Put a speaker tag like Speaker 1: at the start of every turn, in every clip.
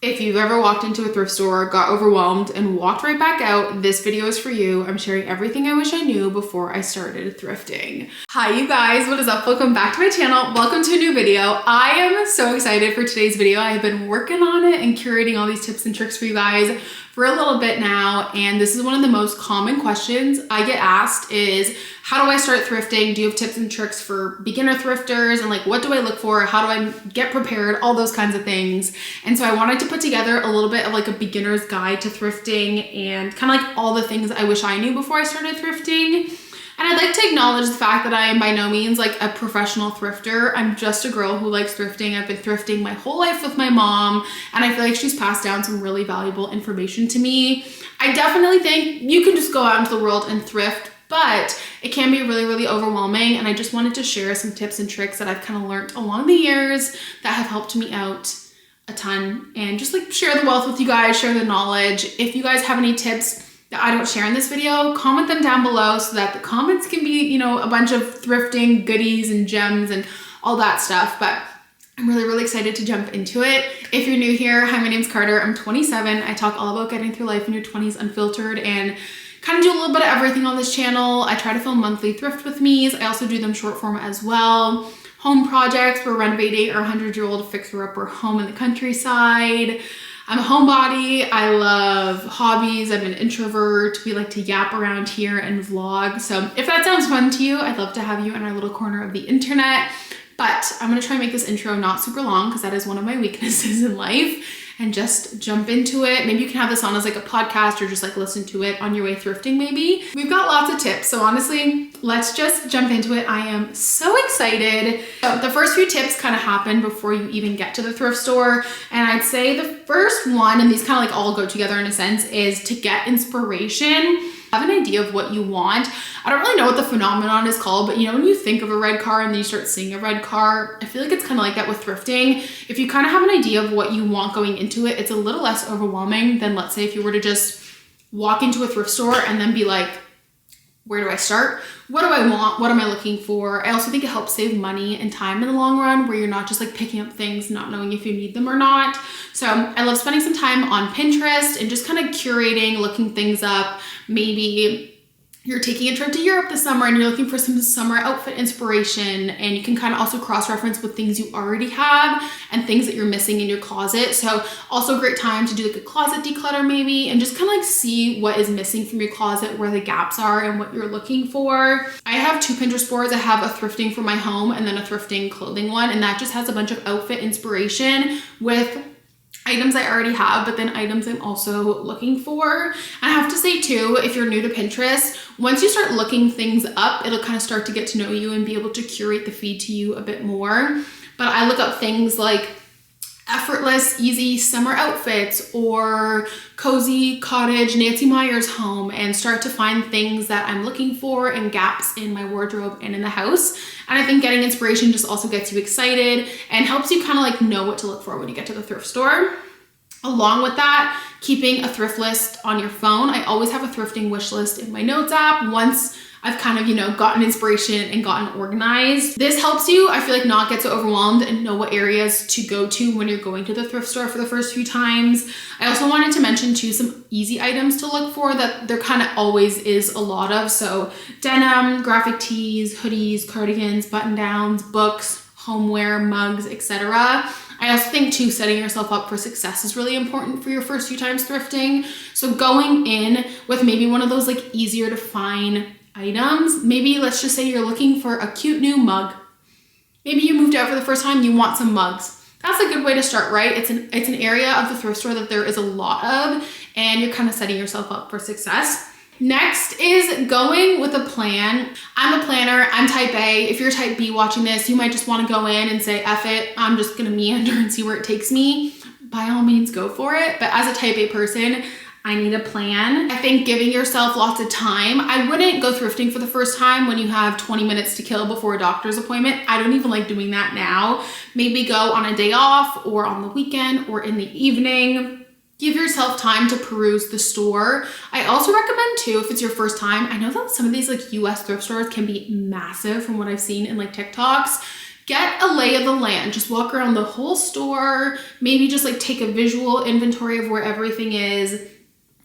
Speaker 1: If you've ever walked into a thrift store, got overwhelmed, and walked right back out, this video is for you. I'm sharing everything I wish I knew before I started thrifting. Hi you guys, what is up? Welcome back to my channel. Welcome to a new video. I am so excited for today's video. I have been working on it and curating all these tips and tricks for you guys for a little bit now, and this is one of the most common questions I get asked is, how do I start thrifting? Do you have tips and tricks for beginner thrifters? And like, what do I look for? How do I get prepared? All those kinds of things. And so I wanted to put together a little bit of like a beginner's guide to thrifting and kind of like all the things I wish I knew before I started thrifting. And I'd like to acknowledge the fact that I am by no means like a professional thrifter. I'm just a girl who likes thrifting. I've been thrifting my whole life with my mom, and I feel like she's passed down some really valuable information to me. I definitely think you can just go out into the world and thrift, but it can be really, really overwhelming. And I just wanted to share some tips and tricks that I've kind of learned along the years that have helped me out a ton, and just like share the wealth with you guys, share the knowledge. If you guys have any tips that I don't share in this video, comment them down below so that the comments can be, you know, a bunch of thrifting goodies and gems and all that stuff. But I'm really, really excited to jump into it. If you're new here, hi, my name's Carter. I'm 27. I talk all about getting through life in your 20s unfiltered and kind of do a little bit of everything on this channel. I try to film monthly thrift with me's. I also do them short form as well. Home projects, we're renovating our 100-year-old fixer-upper home in the countryside. I'm a homebody. I love hobbies. I'm an introvert. We like to yap around here and vlog. So if that sounds fun to you, I'd love to have you in our little corner of the internet. But I'm gonna try and make this intro not super long because that is one of my weaknesses in life, and just jump into it. Maybe you can have this on as like a podcast or just like listen to it on your way thrifting maybe. We've got lots of tips, so honestly, let's just jump into it. I am so excited. So the first few tips kind of happen before you even get to the thrift store. And I'd say the first one, and these kind of like all go together in a sense, is to get inspiration. Have an idea of what you want. I don't really know what the phenomenon is called, but you know, when you think of a red car and then you start seeing a red car, I feel like it's kind of like that with thrifting. If you kind of have an idea of what you want going into it, it's a little less overwhelming than, let's say, if you were to just walk into a thrift store and then be like, where do I start? What do I want? What am I looking for? I also think it helps save money and time in the long run, where you're not just like picking up things, not knowing if you need them or not. So I love spending some time on Pinterest and just kind of curating, looking things up. Maybe you're taking a trip to Europe this summer and you're looking for some summer outfit inspiration, and you can kind of also cross-reference with things you already have and things that you're missing in your closet. So also a great time to do like a closet declutter maybe, and just kind of like see what is missing from your closet, where the gaps are and what you're looking for. I have two Pinterest boards. I have a thrifting for my home and then a thrifting clothing one, and that just has a bunch of outfit inspiration with items I already have, but then items I'm also looking for. And I have to say too, if you're new to Pinterest, once you start looking things up, it'll kind of start to get to know you and be able to curate the feed to you a bit more. But I look up things like effortless, easy summer outfits or cozy cottage Nancy Meyer's home, and start to find things that I'm looking for and gaps in my wardrobe and in the house. And I think getting inspiration just also gets you excited and helps you kind of like know what to look for when you get to the thrift store. Along with that, keeping a thrift list on your phone. I always have a thrifting wish list in my notes app once I've kind of, you know, gotten inspiration and gotten organized. This helps you, I feel like, not get so overwhelmed and know what areas to go to when you're going to the thrift store for the first few times. I also wanted to mention too some easy items to look for that there kind of always is a lot of. So denim, graphic tees, hoodies, cardigans, button downs, books, homeware, mugs, etc. I also think too, setting yourself up for success is really important for your first few times thrifting. So going in with maybe one of those like easier to find items. Maybe let's just say you're looking for a cute new mug. Maybe you moved out for the first time, you want some mugs. That's a good way to start, right? It's an area of the thrift store that there is a lot of, and you're kind of setting yourself up for success. Next is going with a plan. I'm a planner, I'm type A. If you're type B watching this, you might just want to go in and say, F it, I'm just gonna meander and see where it takes me. By all means, go for it. But as a type A person, I need a plan. I think giving yourself lots of time. I wouldn't go thrifting for the first time when you have 20 minutes to kill before a doctor's appointment. I don't even like doing that now. Maybe go on a day off or on the weekend or in the evening. Give yourself time to peruse the store. I also recommend too, if it's your first time, I know that some of these like US thrift stores can be massive from what I've seen in like TikToks. Get a lay of the land. Just walk around the whole store, maybe just like take a visual inventory of where everything is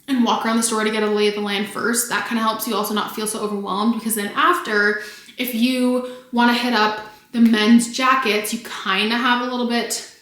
Speaker 1: and walk around the store to get a lay of the land first. That kind of helps you also not feel so overwhelmed, because then after, if you want to hit up the men's jackets, you kind of have a little bit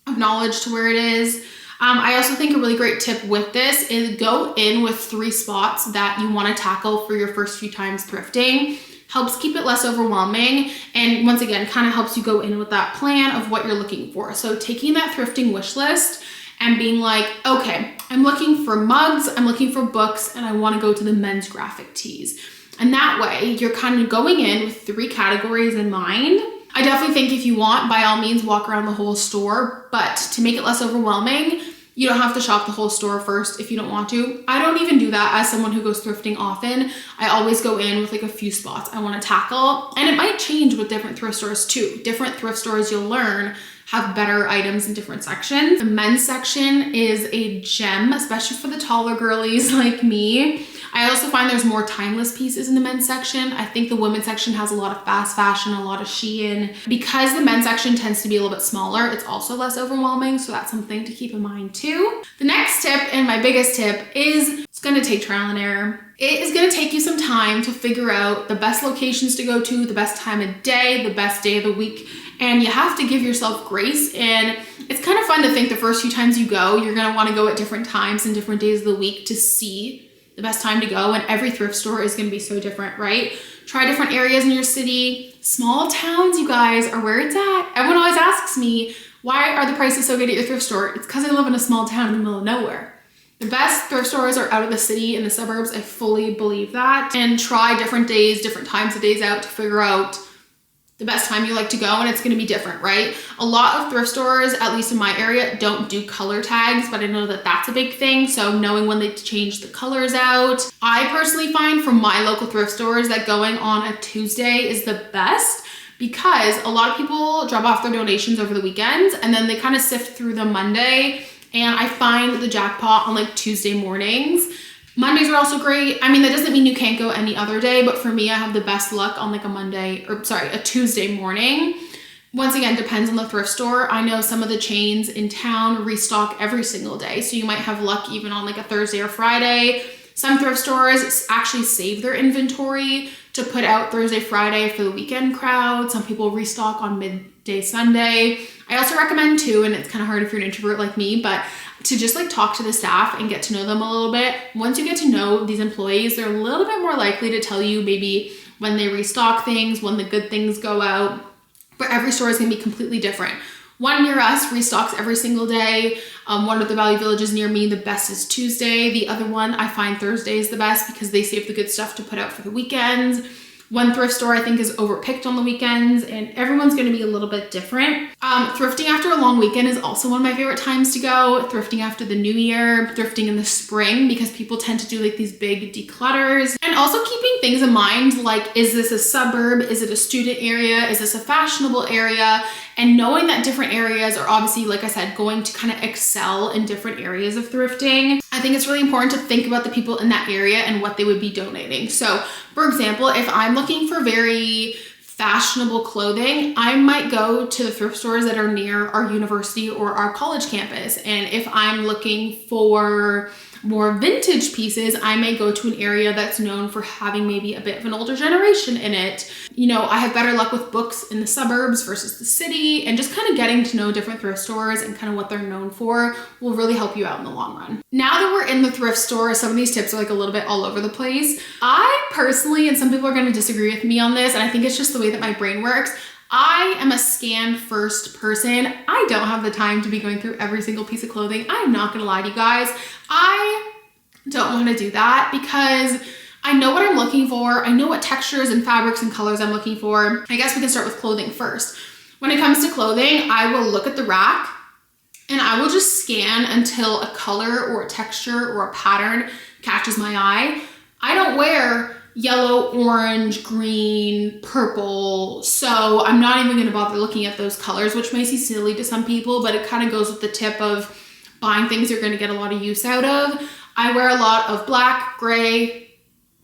Speaker 1: of knowledge to where it is. I also think a really great tip with this is go in with 3 spots that you want to tackle for your first few times thrifting. Helps keep it less overwhelming, and once again, kind of helps you go in with that plan of what you're looking for. So taking that thrifting wish list and being like, okay, I'm looking for mugs, I'm looking for books, and I want to go to the men's graphic tees. And that way you're kind of going in with 3 categories in mind. I definitely think if you want, by all means, walk around the whole store, but to make it less overwhelming, you don't have to shop the whole store first if you don't want to. I don't even do that as someone who goes thrifting often. I always go in with like a few spots I want to tackle, and it might change with different thrift stores too. Different thrift stores, you'll learn, have better items in different sections. The men's section is a gem, especially for the taller girlies like me. I also find there's more timeless pieces in the men's section. I think the women's section has a lot of fast fashion, a lot of Shein. Because the men's section tends to be a little bit smaller, it's also less overwhelming, so that's something to keep in mind too. The next tip, and my biggest tip, is it's gonna take trial and error. It is gonna take you some time to figure out the best locations to go to, the best time of day, the best day of the week, and you have to give yourself grace. And it's kind of fun to think the first few times you go, you're gonna wanna go at different times and different days of the week to see the best time to go, and every thrift store is going to be so different, right? Try different areas in your city. Small towns, you guys, are where it's at. Everyone always asks me, why are the prices so good at your thrift store? It's because I live in a small town in the middle of nowhere. The best thrift stores are out of the city, in the suburbs. I fully believe that. And try different days, different times of days out to figure out the best time you like to go, and it's gonna be different, right? A lot of thrift stores, at least in my area, don't do color tags, but I know that that's a big thing. So knowing when they change the colors out. I personally find from my local thrift stores that going on a Tuesday is the best, because a lot of people drop off their donations over the weekends and then they kind of sift through them Monday. And I find the jackpot on like Tuesday mornings. Mondays are also great. I mean, that doesn't mean you can't go any other day, but for me, I have the best luck on like a Tuesday morning. Once again, depends on the thrift store. I know some of the chains in town restock every single day, so you might have luck even on like a Thursday or Friday. Some thrift stores actually save their inventory to put out Thursday, Friday for the weekend crowd. Some people restock on midday Sunday. I also recommend too, and it's kind of hard if you're an introvert like me, but to just like talk to the staff and get to know them a little bit. Once you get to know these employees, they're a little bit more likely to tell you maybe when they restock things, when the good things go out. But every store is gonna be completely different. One near us restocks every single day. One of the Value Villages near me, the best is Tuesday. The other one, I find Thursday is the best because they save the good stuff to put out for the weekends. One thrift store I think is overpicked on the weekends, and everyone's gonna be a little bit different. Thrifting after a long weekend is also one of my favorite times to go. Thrifting after the new year, thrifting in the spring, because people tend to do like these big declutters. And also keeping things in mind, like, is this a suburb? Is it a student area? Is this a fashionable area? And knowing that different areas are obviously, like I said, going to kind of excel in different areas of thrifting. I think it's really important to think about the people in that area and what they would be donating. So for example, if I'm looking for very fashionable clothing, I might go to the thrift stores that are near our university or our college campus. And if I'm looking for more vintage pieces, I may go to an area that's known for having maybe a bit of an older generation in it. You know, I have better luck with books in the suburbs versus the city, and just kind of getting to know different thrift stores and kind of what they're known for will really help you out in the long run. Now that we're in the thrift store, some of these tips are like a little bit all over the place. I personally, and some people are going to disagree with me on this, and I think it's just the way that my brain works, I am a scan first person. I don't have the time to be going through every single piece of clothing. I'm not gonna lie to you guys. I don't wanna do that because I know what I'm looking for. I know what textures and fabrics and colors I'm looking for. I guess we can start with clothing first. When it comes to clothing, I will look at the rack and I will just scan until a color or a texture or a pattern catches my eye. I don't wear yellow, orange, green, purple. So I'm not even gonna bother looking at those colors, which may seem silly to some people, but it kind of goes with the tip of buying things you're gonna get a lot of use out of. I wear a lot of black, gray,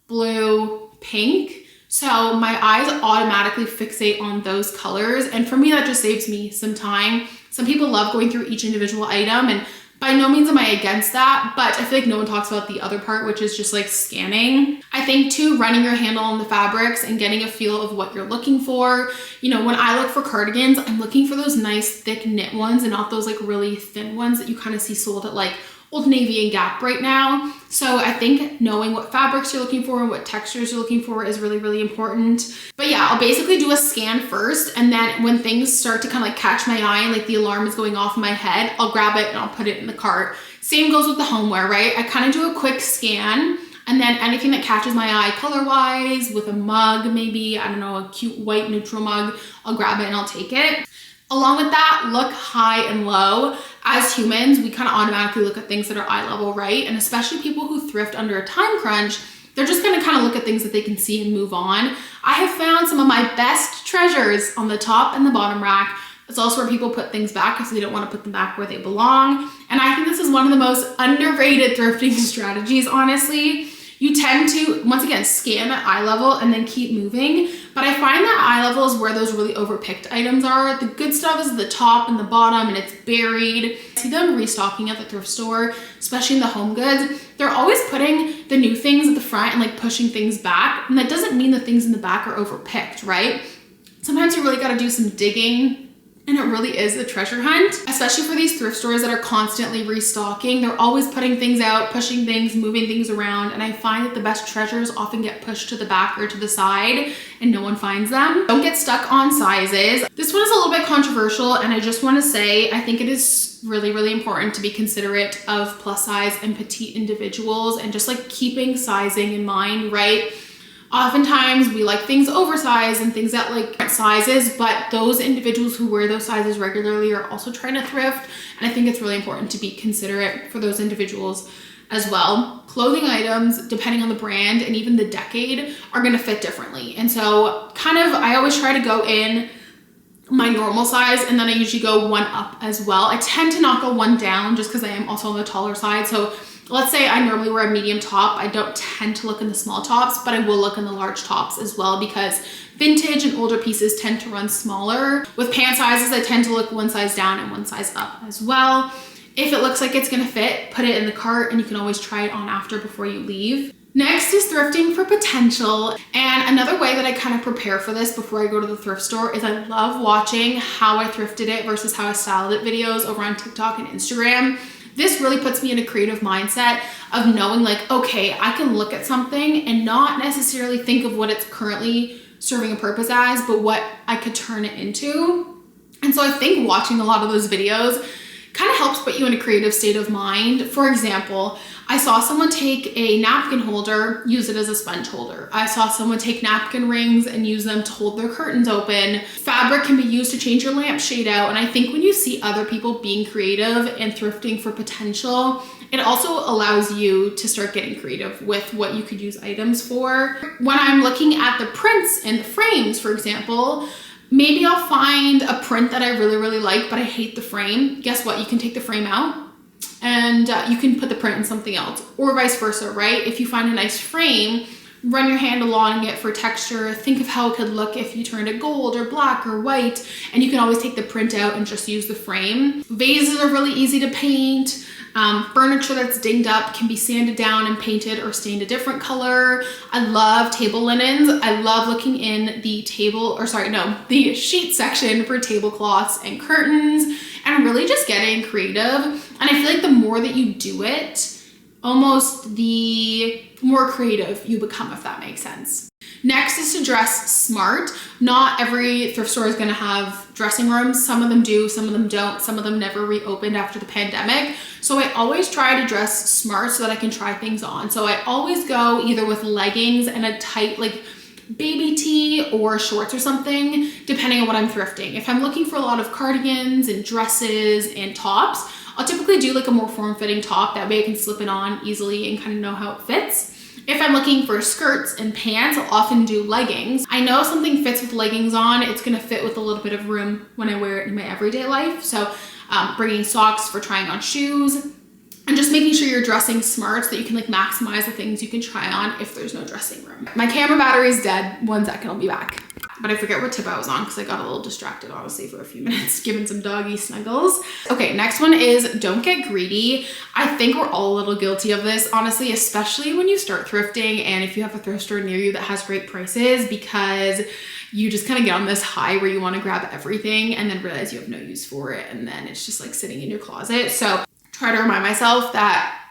Speaker 1: blue, pink. So my eyes automatically fixate on those colors. And for me, that just saves me some time. Some people love going through each individual item, and by no means am I against that, but I feel like no one talks about the other part, which is just like scanning. I think too, running your handle on the fabrics and getting a feel of what you're looking for. You know, when I look for cardigans, I'm looking for those nice thick knit ones and not those like really thin ones that you kind of see sold at like Old Navy and Gap right now. So I think knowing what fabrics you're looking for and what textures you're looking for is really, really important. But yeah, I'll basically do a scan first, and then when things start to kind of like catch my eye and like the alarm is going off in my head, I'll grab it and I'll put it in the cart. Same goes with the homeware, right? I kind of do a quick scan, and then anything that catches my eye color-wise, with a mug maybe, I don't know, a cute white neutral mug, I'll grab it and I'll take it. Along with that, look high and low. As humans, we kind of automatically look at things that are eye level, right? And especially people who thrift under a time crunch, they're just gonna kind of look at things that they can see and move on. I have found some of my best treasures on the top and the bottom rack. It's also where people put things back because they don't want to put them back where they belong. And I think this is one of the most underrated thrifting strategies, honestly. You tend to, once again, scan at eye level and then keep moving. But I find that eye level is where those really overpicked items are. The good stuff is at the top and the bottom and it's buried. I see them restocking at the thrift store, especially in the home goods. They're always putting the new things at the front and like pushing things back. And that doesn't mean the things in the back are overpicked, right? Sometimes you really got to do some digging. And it really is a treasure hunt, especially for these thrift stores that are constantly restocking. They're always putting things out, pushing things, moving things around. And I find that the best treasures often get pushed to the back or to the side and no one finds them. Don't get stuck on sizes. This one is a little bit controversial, and I just want to say, I think it is really, really important to be considerate of plus size and petite individuals and just like keeping sizing in mind, right? Oftentimes we like things oversized and things that like sizes, but those individuals who wear those sizes regularly are also trying to thrift. And I think it's really important to be considerate for those individuals as well. Clothing items, depending on the brand and even the decade, are gonna fit differently. And so I always try to go in my normal size, and then I usually go one up as well. I tend to not go one down just because I am also on the taller side. So let's say I normally wear a medium top. I don't tend to look in the small tops, but I will look in the large tops as well because vintage and older pieces tend to run smaller. With pant sizes, I tend to look one size down and one size up as well. If it looks like it's gonna fit, put it in the cart and you can always try it on after before you leave. Next is thrifting for potential. And another way that I kind of prepare for this before I go to the thrift store is I love watching how I thrifted it versus how I styled it videos over on TikTok and Instagram. This really puts me in a creative mindset of knowing like, okay, I can look at something and not necessarily think of what it's currently serving a purpose as, but what I could turn it into. And so I think watching a lot of those videos kind of helps put you in a creative state of mind. For example, I saw someone take a napkin holder, use it as a sponge holder. I saw someone take napkin rings and use them to hold their curtains open. Fabric can be used to change your lampshade out. And I think when you see other people being creative and thrifting for potential, it also allows you to start getting creative with what you could use items for. When I'm looking at the prints and the frames, for example, maybe I'll find a print that I really, really like, but I hate the frame. Guess what? You can take the frame out and you can put the print in something else, or vice versa, right? If you find a nice frame, run your hand along it for texture. Think of how it could look if you turned it gold or black or white, and you can always take the print out and just use the frame. Vases are really easy to paint. Furniture that's dinged up can be sanded down and painted or stained a different color. I love table linens. I love looking in the the sheet section for tablecloths and curtains, and really just getting creative. And I feel like the more that you do it, almost the more creative you become, if that makes sense. Next is to dress smart. Not every thrift store is going to have dressing rooms. Some of them do, some of them don't. Some of them never reopened after the pandemic. So I always try to dress smart so that I can try things on. So I always go either with leggings and a tight like baby tee or shorts or something, depending on what I'm thrifting. If I'm looking for a lot of cardigans and dresses and tops, I'll typically do like a more form-fitting top. That way I can slip it on easily and kind of know how it fits. If I'm looking for skirts and pants, I'll often do leggings. I know if something fits with leggings on, it's gonna fit with a little bit of room when I wear it in my everyday life. So bringing socks for trying on shoes, and just just making sure you're dressing smart so that you can like maximize the things you can try on if there's no dressing room. My camera battery is dead. 1 second, I'll be back. But I forget what tip I was on because I got a little distracted, honestly, for a few minutes, giving some doggy snuggles. Okay, next one is don't get greedy. I think we're all a little guilty of this, honestly, especially when you start thrifting and if you have a thrift store near you that has great prices, because you just kind of get on this high where you want to grab everything and then realize you have no use for it. And then it's just like sitting in your closet. So try to remind myself that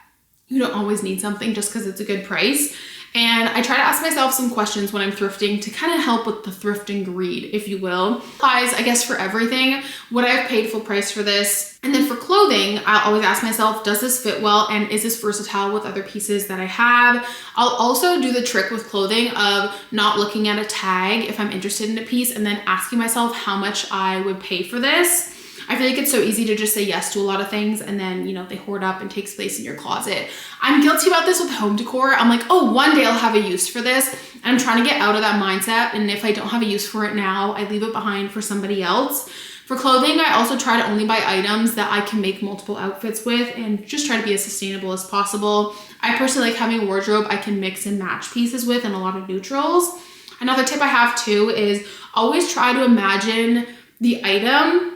Speaker 1: you don't always need something just because it's a good price. And I try to ask myself some questions when I'm thrifting to kind of help with the thrifting greed, if you will. Applies, I guess, for everything. Would I have paid full price for this? And then for clothing, I'll always ask myself, does this fit well? And is this versatile with other pieces that I have? I'll also do the trick with clothing of not looking at a tag if I'm interested in a piece and then asking myself how much I would pay for this. I feel like it's so easy to just say yes to a lot of things and then, you know, they hoard up and take space in your closet. I'm guilty about this with home decor. I'm like, oh, one day I'll have a use for this. And I'm trying to get out of that mindset. And if I don't have a use for it now, I leave it behind for somebody else. For clothing, I also try to only buy items that I can make multiple outfits with and just try to be as sustainable as possible. I personally like having a wardrobe I can mix and match pieces with and a lot of neutrals. Another tip I have too is always try to imagine the item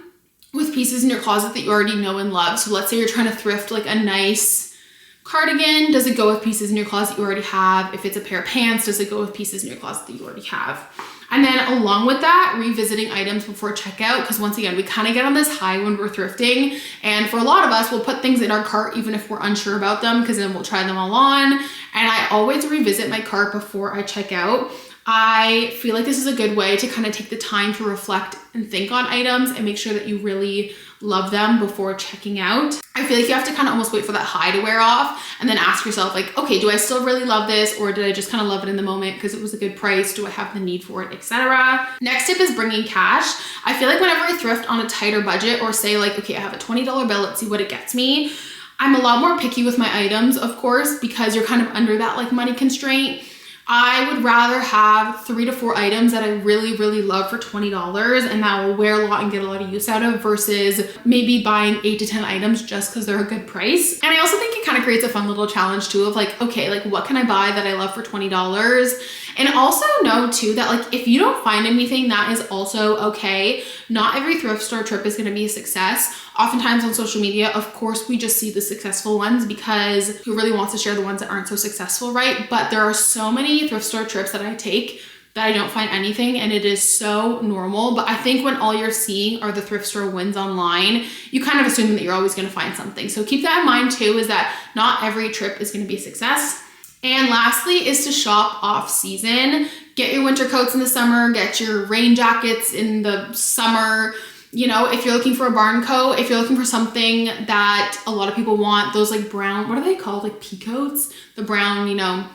Speaker 1: with pieces in your closet that you already know and love. So let's say you're trying to thrift like a nice cardigan. Does it go with pieces in your closet you already have? If it's a pair of pants, does it go with pieces in your closet that you already have? And then along with that, revisiting items before checkout, because once again, we kind of get on this high when we're thrifting. And for a lot of us, we'll put things in our cart even if we're unsure about them, because then we'll try them all on. And I always revisit my cart before I check out. I feel like this is a good way to kind of take the time to reflect and think on items and make sure that you really love them before checking out. I feel like you have to kind of almost wait for that high to wear off and then ask yourself like, okay, do I still really love this, or did I just kind of love it in the moment because it was a good price? Do I have the need for it, etc.? Next tip is bringing cash. I feel like whenever I thrift on a tighter budget, or say like, okay, I have a $20 bill, let's see what it gets me. I'm a lot more picky with my items, of course, because you're kind of under that like money constraint. I would rather have 3 to 4 items that I really, really love for $20 and that I will wear a lot and get a lot of use out of, versus maybe buying 8 to 10 items just because they're a good price. And I also think it kind of creates a fun little challenge too of like, okay, like what can I buy that I love for $20? And also know too that like if you don't find anything, that is also okay. Not every thrift store trip is going to be a success. Oftentimes on social media, of course, we just see the successful ones because who really wants to share the ones that aren't so successful, right? But there are so many thrift store trips that I take that I don't find anything, and it is so normal. But I think when all you're seeing are the thrift store wins online, you kind of assume that you're always going to find something. So keep that in mind too, is that not every trip is going to be a success. And lastly is to shop off season. Get your winter coats in the summer, get your rain jackets in the summer. You know, if you're looking for a barn coat, if you're looking for something that a lot of people want, those like brown, what are they called? Like pea coats? The brown, you know,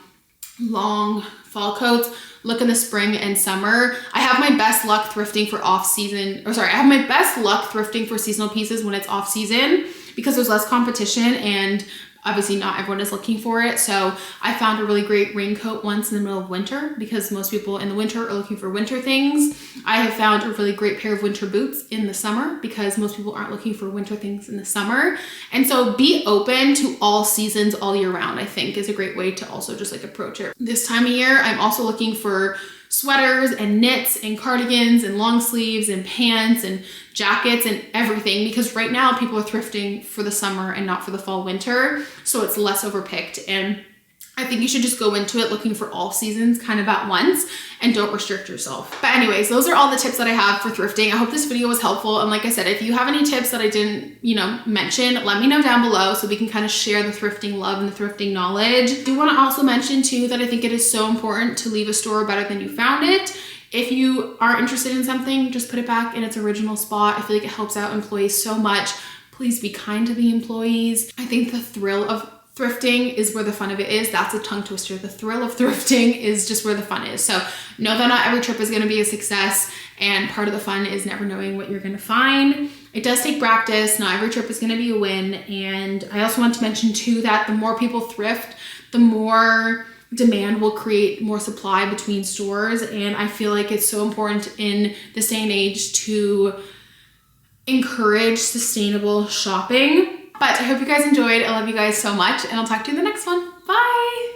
Speaker 1: long fall coats. Look in the spring and summer. I have my best luck thrifting for off season, I have my best luck thrifting for seasonal pieces when it's off season because there's less competition and obviously not everyone is looking for it. So I found a really great raincoat once in the middle of winter because most people in the winter are looking for winter things. I have found a really great pair of winter boots in the summer because most people aren't looking for winter things in the summer. And so be open to all seasons all year round, I think is a great way to also just like approach it. This time of year, I'm also looking for sweaters and knits and cardigans and long sleeves and pants and jackets and everything, because right now people are thrifting for the summer and not for the fall winter, so it's less overpicked. And I think you should just go into it looking for all seasons kind of at once and don't restrict yourself. But anyways, those are all the tips that I have for thrifting. I hope this video was helpful. And like I said, if you have any tips that I didn't, mention, let me know down below so we can kind of share the thrifting love and the thrifting knowledge. I do want to also mention too that I think it is so important to leave a store better than you found it. If you are interested in something, just put it back in its original spot. I feel like it helps out employees so much. Please be kind to the employees. I think the thrill of thrifting is where the fun of it is. That's a tongue twister. The thrill of thrifting is just where the fun is. So know that not every trip is going to be a success, and part of the fun is never knowing what you're going to find. It does take practice. Not every trip is going to be a win. And I also want to mention too that the more people thrift, the more demand will create more supply between stores. And I feel like it's so important in this day and age to encourage sustainable shopping. But But I hope you guys enjoyed. I love you guys so much, and I'll talk to you in the next one. Bye!